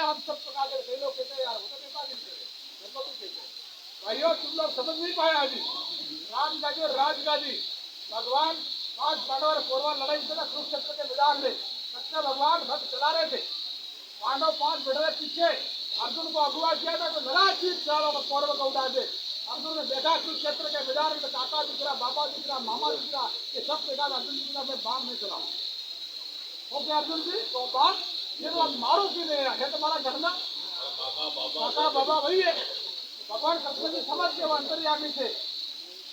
हम सब प्रकार के कई लोग कहते हैं यार होता नहीं पागल मेरे को भी कहते हैं भाइयों तुम लोग समझ नहीं पाए अभी राजगादी भगवान 5 पांडव और कौरव लड़ाई से ना कुरुक्षेत्र के मैदान में कृष्ण भगवान भक्त चला रहे थे। पांडव 5 बढ़ पीछे अर्जुन को अगुवा किया था तो लड़ा चीज चारों को कौरव को उठा दे। अर्जुन ने देखा कुरुक्षेत्र के मैदान में काका दिख रहा, बाबा दिख रहा, मामा दिख रहा, ये सब देखा। अर्जुन दिख रहा, मैं बाम नहीं चलाऊ। ओके अर्जुन जी तो बात ये तो आप मारो क्यों नहीं है तुम्हारा घटना काका बाबा वही है। भगवान कृष्ण जी समझ के वो अंतर्यामी थे।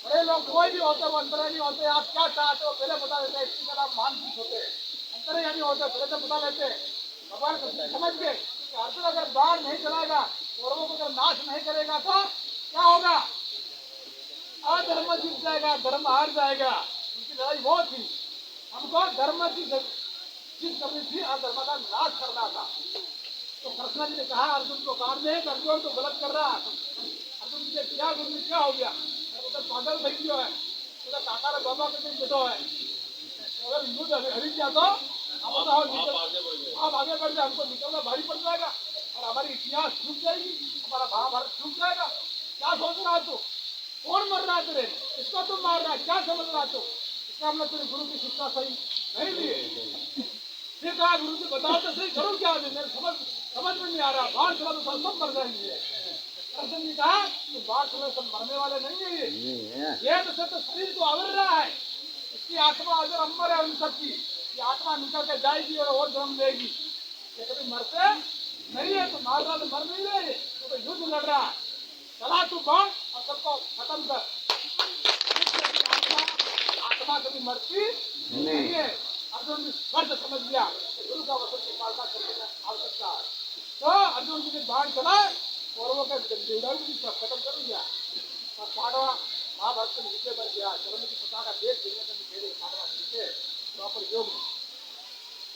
बड़े लोग कोई भी होते वो अंतर्यामी होते। आप क्या चाहते हो पहले बता देते हैं। इसकी तरह मानसिक होते हैं, अंतर्यामी होते पहले तो बता देते। भगवान कृष्ण समझ गए कि अर्जुन अगर बाढ़ नहीं चलाएगा, कौरवों को अगर नाश नहीं करेगा तो क्या होगा, अधर्म जीत जाएगा, धर्म हार जाएगा। उनकी लड़ाई वो थी, हमको धर्म की चीज करनी थी, अधर्म का नाश करना था। तो कृष्ण जी ने कहा अर्जुन को काम में अर्जुन तो गलत कर रहा। अर्जुन जी ने क्या गुरु क्या हो गया, तो पागल भाई जो है तो काका रे बाबा के दिन बेटो है। अगर युद्ध हरी गया तो आप आगे बढ़ जाए, हमको निकलना भारी पड़ जाएगा और हमारी इतिहास छूट जाएगी, हमारा महाभारत छूट जाएगा। क्या सोच रहा तू, कौन मर रहा है तेरे, इसको तुम मार रहा है, क्या समझ रहा तू। इसका हमने तेरे गुरु की शिक्षा सही नहीं ली। फिर कहा गुरु जी बताओ तो सही करूँ क्या, मेरे समझ में नहीं आ रहा। बाढ़ चला तो सब मर जाएंगे। कृष्ण जी कहा कि बाढ़ चला सब मरने वाले नहीं है, ये तो शरीर को आवर रहा है, इसकी आत्मा अगर अमर है उन सबकी, ये आत्मा निकल के जाएगी और जन्म लेगी। ये कभी मरते नहीं है, तो मार रहा तो मर नहीं रहे, तो युद्ध लड़ रहा है। चला तू बाढ़ और सबको खत्म कर। आत्मा कभी मरती नहीं है। अर्जुन जी स्पर्श समझ गया गुरु का वचन की पालना करने का आवश्यकता है। तो अर्जुन जी ने बाण चलाए, कौरवों का खत्म कर दिया और पांडवा महाभारत में विजय बन गया। चरण की पताका देश दुनिया में मेरे पांडवा जीते प्रॉपर योग।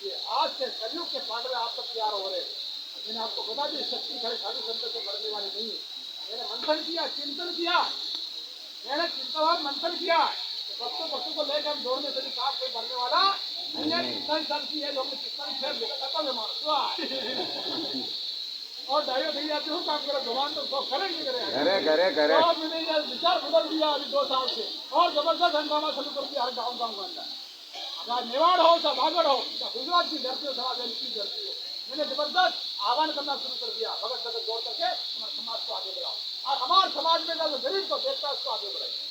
ये आज के कलयुग के पांडव आप तक तैयार हो रहे। मैंने आपको बता दी शक्ति खाली साधु संत से बढ़ने वाली नहीं है। मैंने मंथन किया, चिंतन किया, मैंने चिंतन मंथन किया। वस्तु को लेकर हम दौड़ने से काम कोई करने वाला नहीं है। कितना चलती है लोग कितना खत्म है मार और डायरेक्ट नहीं जाते हो काम करो भगवान तो सब करेंगे करे और मैंने ये विचार बदल दिया अभी 2 साल से और जबरदस्त हंगामा शुरू कर दिया हर गाँव गाँव के अंदर। अगर मेवाड़ हो चाहे बागड़ हो चाहे गुजरात की धरती हो समाज की धरती हो, मैंने जबरदस्त आह्वान करना शुरू कर दिया। भगत भगत जोड़ करके हमारे समाज को आगे बढ़ाओ और हमारे समाज में जो गरीब को देखता है उसको आगे बढ़ाइए।